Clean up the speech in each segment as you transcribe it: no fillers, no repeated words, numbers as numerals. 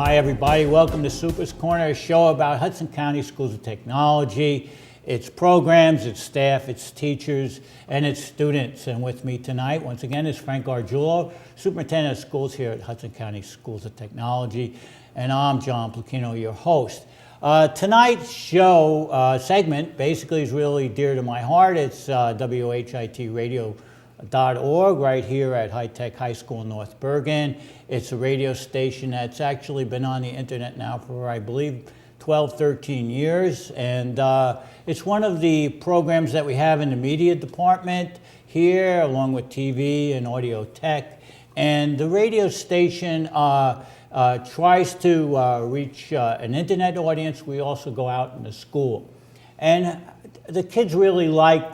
Hi everybody, welcome to Super's Corner, a show about Hudson County Schools of Technology, its programs, its staff, its teachers, and its students. And with me tonight, once again, is Frank Gargiulo, Superintendent of Schools here at Hudson County Schools of Technology, and I'm John Placchino, your host. Tonight's show segment basically is really dear to my heart. It's WHIT Radio.org right here at High Tech High School in North Bergen. It's a radio station that's actually been on the internet now for, I believe, 12, 13 years. And it's one of the programs that we have in the media department here, along with TV and audio tech. And the radio station tries to reach an internet audience. We also go out in the school. And the kids really like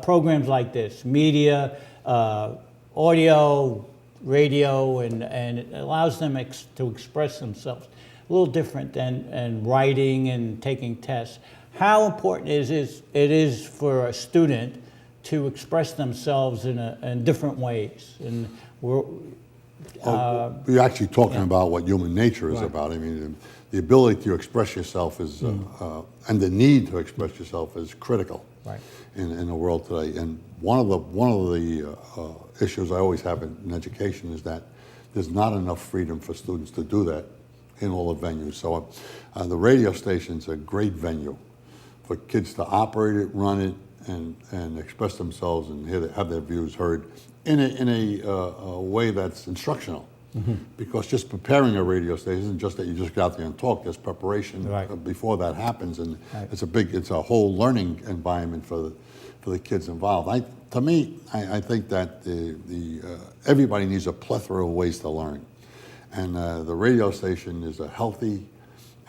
programs like this, media, audio, radio, and it allows them to express themselves. A little different than writing and taking tests. How important it is for a student to express themselves in different ways. And we're actually talking about what human nature is about. I mean, the ability to express yourself is, and the need to express yourself is critical in the world today. And one of the issues I always have in education is that there's not enough freedom for students to do that in all the venues. So the radio station's a great venue for kids to operate it, run it, and express themselves and have their views heard in a way that's instructional. Because just preparing a radio station isn't just that you just get out there and talk. There's preparation before that happens, and it's a whole learning environment for the kids involved. I think that everybody needs a plethora of ways to learn, and the radio station is a healthy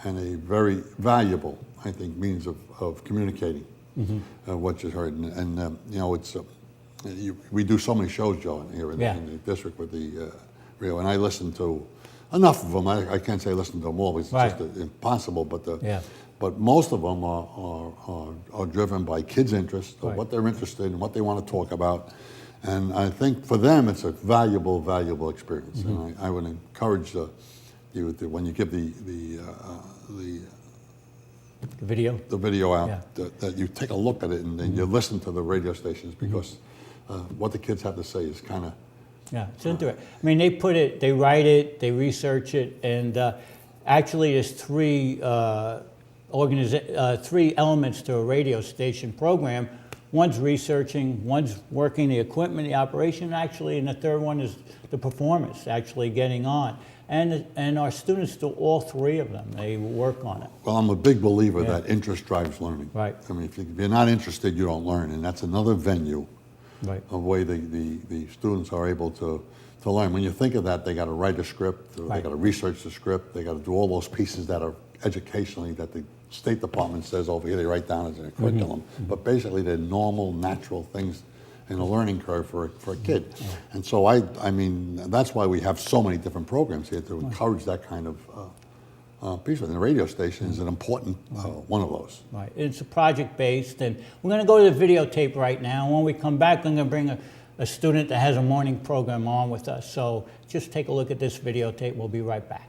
and a very valuable, I think, means of communicating what you heard. And you know, it's we do so many shows, Joe, here in the district with the radio, and I listen to enough of them. I can't say I listen to them all because it's just impossible. But most of them are driven by kids' interest, or what they're interested in, what they want to talk about. And I think for them, it's a valuable experience. And I would encourage you when you give the video out, that you take a look at it and you listen to the radio stations, because what the kids have to say is kind of it's interesting. I mean, they write it, they research it, and actually there's three elements to a radio station program. One's researching, one's working the equipment, the operation, actually, and the third one is the performance, actually getting on. And our students do all three of them. They work on it. Well, I'm a big believer that interest drives learning. Right. I mean, if you're not interested, you don't learn, and that's another venue of way the students are able to learn. When you think of that, they got to write a script, they got to research the script, they got to do all those pieces that are educationally that the State Department says over here they write down as a curriculum. But basically, they're normal, natural things in a learning curve for a kid. And so I mean, that's why we have so many different programs here to encourage that kind of piece. And the radio station is an important one of those. Right. It's a project-based, and we're going to go to the videotape right now. When we come back, I'm going to bring a student that has a morning program on with us. So just take a look at this videotape. We'll be right back.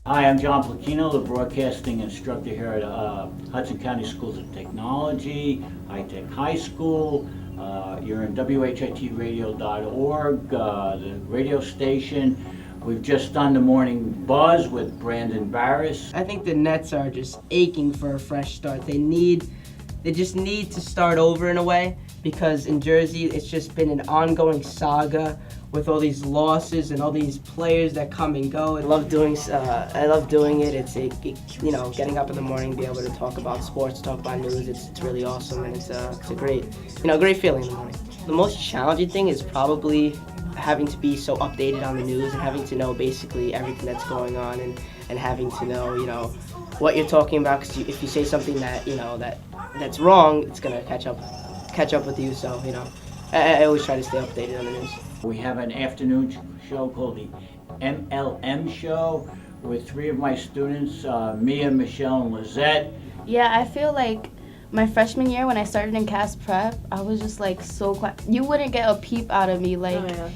Hi, I'm John Placchino, the broadcasting instructor here at Hudson County Schools of Technology, High Tech High School. You're in WHIT Radio.org, the radio station. We've just done the morning buzz with Brandon Barris. I think the Nets are just aching for a fresh start. They just need to start over in a way, because in Jersey it's just been an ongoing saga with all these losses and all these players that come and go. I love doing it. It's getting up in the morning, be able to talk about sports, talk about news. It's really awesome, and it's a great feeling in the morning. The most challenging thing is probably having to be so updated on the news and having to know basically everything that's going on. And and having to know, what you're talking about. Because if you say something that that's wrong, it's gonna catch up with you. So I always try to stay updated on the news. We have an afternoon show called the MLM Show with 3 of my students, Mia, Michelle, and Lizette. Yeah, I feel like my freshman year when I started in CAS Prep, I was just like so quiet. You wouldn't get a peep out of me.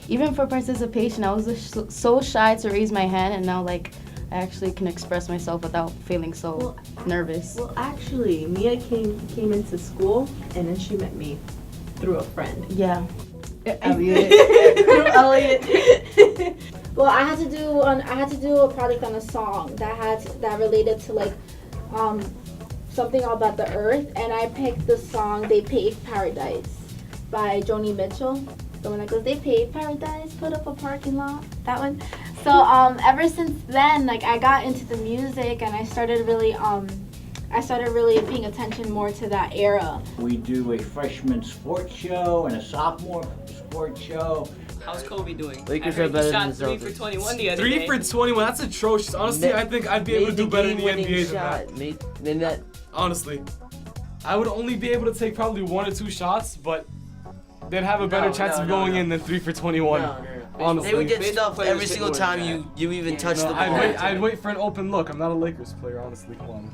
Even for participation, I was just so shy to raise my hand, and now I actually can express myself without feeling so nervous. Well, actually, Mia came into school, and then she met me through a friend. Yeah. Through Elliot. Well, I had to do a project on a song that related to something about the earth, and I picked the song "They Paved Paradise" by Joni Mitchell. The one that goes, "They paved paradise, put up a parking lot." That one. So ever since then, I got into the music, and I started really paying attention more to that era. We do a freshman sports show and a sophomore sports show. How's Kobe doing? Lakers are better than the Shot 3 for Celtics. 21 the other 3 day. for 21, that's atrocious. Honestly, I think I'd be able to do better in the NBA than that. Than that. Honestly. I would only be able to take probably 1 or 2 shots, but they'd have a better chance of going in than 3 for 21. Honestly. They would get Baseball stuffed players every hit single more than time you even touch No, the ball. I'd wait for an open look. I'm not a Lakers player, honestly. Come on.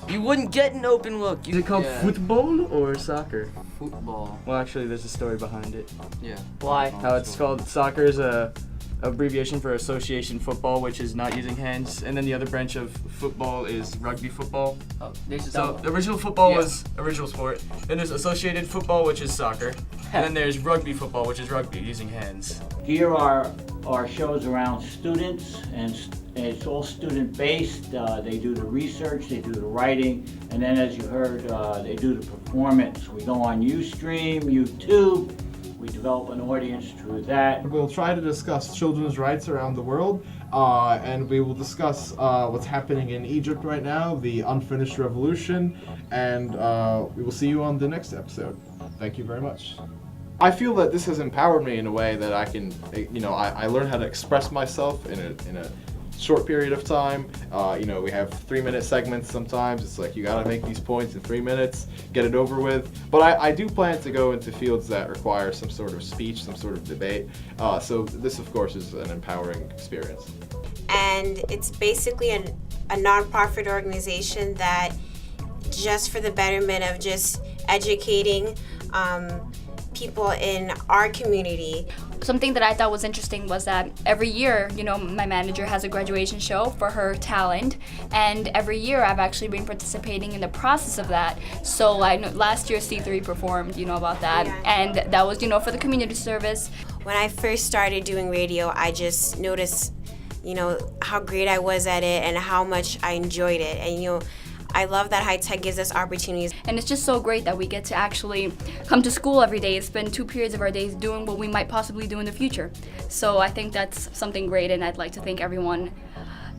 You wouldn't get an open look. Is it called football or soccer? Football. Well, actually, there's a story behind it. Yeah. Why? How it's called soccer is a abbreviation for association football, which is not using hands, and then the other branch of football is rugby football. Oh, there's a So the original football was original sport. Then there's associated football, which is soccer, and then there's rugby football, which is rugby using hands. Here are our shows around students, and it's all student-based. They do the research, they do the writing, and then as you heard, they do the performance. We go on Ustream, YouTube. We develop an audience through that. We'll try to discuss children's rights around the world, and we will discuss what's happening in Egypt right now, the unfinished revolution, and we will see you on the next episode. Thank you very much. I feel that this has empowered me in a way that I can, I learned how to express myself in a short period of time. We have 3-minute segments sometimes. It's like you gotta make these points in 3 minutes, get it over with. But I do plan to go into fields that require some sort of speech, some sort of debate. So this, of course, is an empowering experience. And it's basically a non-profit organization that just for the betterment of just educating people in our community. Something that I thought was interesting was that every year, my manager has a graduation show for her talent, and every year I've actually been participating in the process of that. So I know last year C3 performed, about that, and that was, for the community service. When I first started doing radio, I just noticed, how great I was at it and how much I enjoyed it. And, I love that high tech gives us opportunities. And it's just so great that we get to actually come to school every day and spend 2 periods of our days doing what we might possibly do in the future. So I think that's something great, and I'd like to thank everyone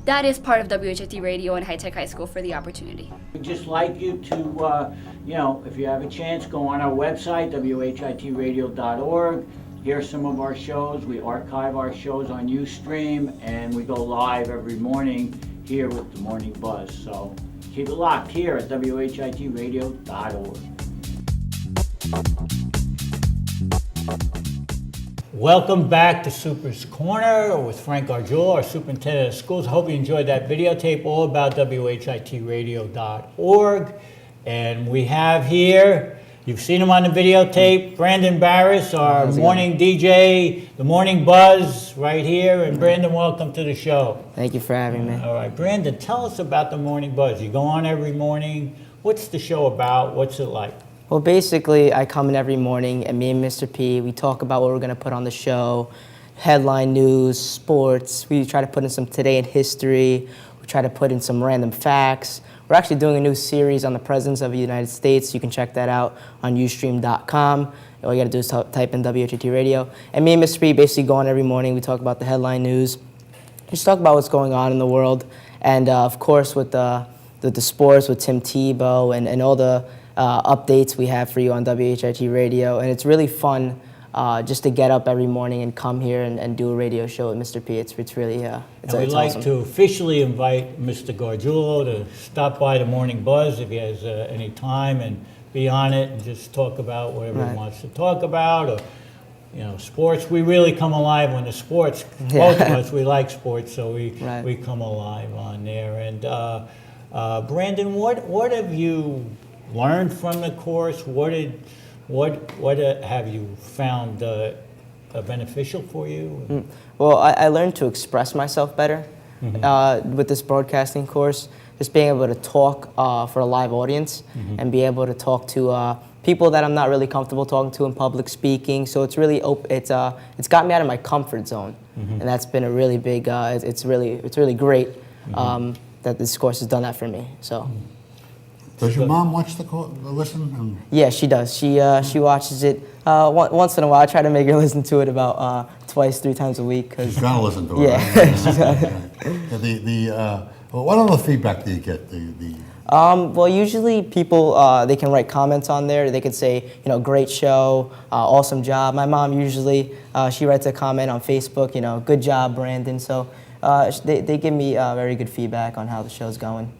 that is part of WHIT Radio and High Tech High School for the opportunity. We'd just like you to, if you have a chance, go on our website, whitradio.org. Hear some of our shows. We archive our shows on Ustream, and we go live every morning here with the Morning Buzz. So keep it locked here at whitradio.org. Welcome back to Super's Corner with Frank Arjula, our superintendent of schools. I hope you enjoyed that videotape all about whitradio.org. And we have here, you've seen him on the videotape, Brandon Barris, our morning DJ, the Morning Buzz, right here. And Brandon, welcome to the show. Thank you for having me. All right, Brandon, tell us about the Morning Buzz. You go on every morning. What's the show about? What's it like? Well, basically, I come in every morning, and me and Mr. P, we talk about what we're going to put on the show, headline news, sports. We try to put in some today in history. We try to put in some random facts. We're actually doing a new series on the presidents of the United States. You can check that out on ustream.com. All you got to do is type in WHIT Radio. And me and Mr. P basically go on every morning. We talk about the headline news. Just talk about what's going on in the world. And, of course, with the sports with Tim Tebow and all the updates we have for you on WHIT Radio, and it's really fun just to get up every morning and come here and do a radio show with Mr. P. It's really it's And we'd it's like awesome. to officially invite Mr. Gargiulo to stop by the Morning Buzz if he has any time and be on it and just talk about whatever he wants to talk about, or sports. We really come alive when the sports. Both of us, we like sports, so we come alive on there. And Brandon, what have you learned from the course? What have you found beneficial for you? Well, I learned to express myself better with this broadcasting course. Just being able to talk for a live audience and be able to talk to people that I'm not really comfortable talking to in public speaking. So it's really it's got me out of my comfort zone, and that's been a really big. It's really great that this course has done that for me. So. Does your mom watch the listen? Yeah, she does. She watches it once in a while. I try to make her listen to it about twice, 3 times a week. Cause she's gotta listen to it. Yeah, right? What other feedback do you get? Well, usually people they can write comments on there. They can say, great show, awesome job. My mom usually she writes a comment on Facebook. Good job, Brandon. So they give me very good feedback on how the show's going.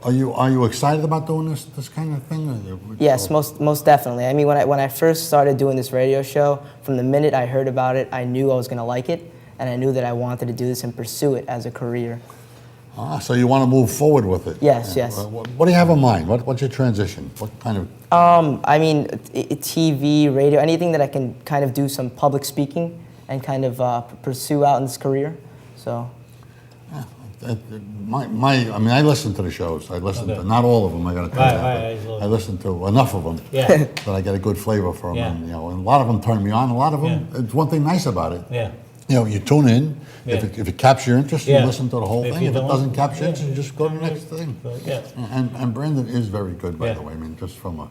Are you excited about doing this kind of thing? Yes, most definitely. I mean, when I first started doing this radio show, from the minute I heard about it, I knew I was going to like it, and I knew that I wanted to do this and pursue it as a career. So you want to move forward with it? Yes, yes. What do you have in mind? What's your transition? What kind of? I mean, TV, radio, anything that I can kind of do some public speaking and kind of pursue out in this career. So. I mean, I listen to the shows. I listen to not all of them. I got to tell you, I listen to enough of them that I get a good flavor for them. Yeah. And, and a lot of them turn me on. A lot of them. It's one thing nice about it. Yeah. You tune in. If it captures your interest, you listen to the whole thing. If it don't, doesn't capture your interest, you just go to the next thing. Yeah. And Brandon is very good, by the way. I mean, just from a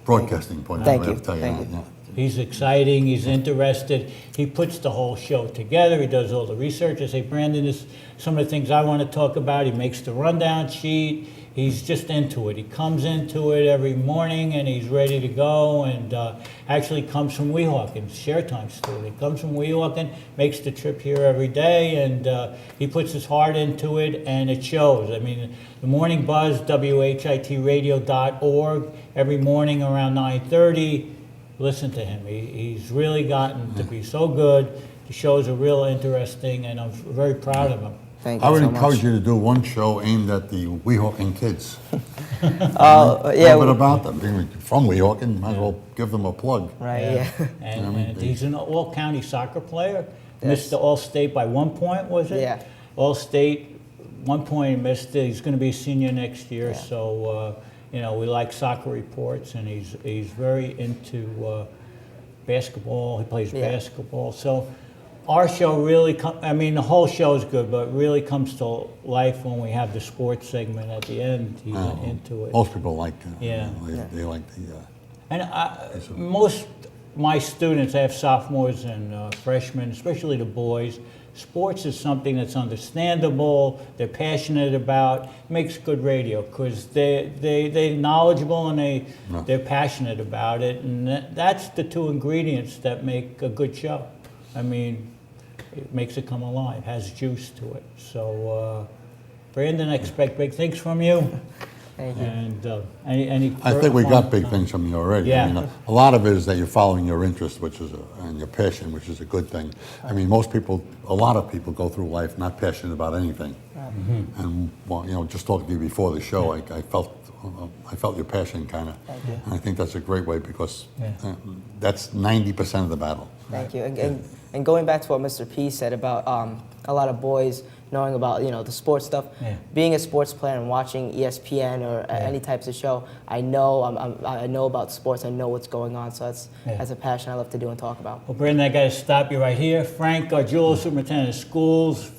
broadcasting point of view. Thank you. He's exciting, he's interested, he puts the whole show together, he does all the research. I say, Brandon, this some of the things I want to talk about. He makes the rundown sheet, he's just into it. He comes into it every morning and he's ready to go, and actually comes from Weehawken, share time student. He comes from Weehawken, makes the trip here every day, and he puts his heart into it, and it shows. I mean, the Morning Buzz, WHITradio.org, every morning around 9:30. Listen to him. He's really gotten to be so good. The shows are real interesting, and I'm very proud of him. Thank you I would so encourage much. you to do one show aimed at the Weehawken kids. Yeah. A little bit about them. Being from Weehawken, might as well give them a plug. Right. Yeah. And he's an all-county soccer player. Missed the All-State by 1 point, was it? Yeah. All-State, 1 point he missed it. He's going to be a senior next year, so we like soccer reports, and he's very into basketball. He plays basketball. So our show really, the whole show is good, but it really comes to life when we have the sports segment at the end. He's into it. Most people like they like the... And most my students, I have sophomores and freshmen, especially the boys. Sports is something that's understandable, they're passionate about, makes good radio because they're knowledgeable and they're passionate about it, and that's the 2 ingredients that make a good show. I mean, it makes it come alive, has juice to it. So, Brandon, I expect big things from you. Thank you. And I think we got big things from you already. Yeah. I mean, a lot of it is that you're following your interest, and your passion, which is a good thing. I mean, a lot of people go through life not passionate about anything. And just talking to you before the show, I felt your passion kind of, and I think that's a great way because that's 90% of the battle. Thank you. And going back to what Mr. P said about a lot of boys knowing about the sports stuff, being a sports player and watching ESPN or any types of show, I know about sports. I know what's going on. So that's a passion I love to do and talk about. Well, Brandon, I got to stop you right here. Frank Gargiulo, Superintendent of Schools,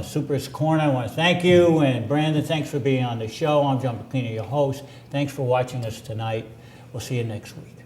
Super's Corner, I want to thank you. And Brandon, thanks for being on the show. I'm John Pacino, your host. Thanks for watching us tonight. We'll see you next week.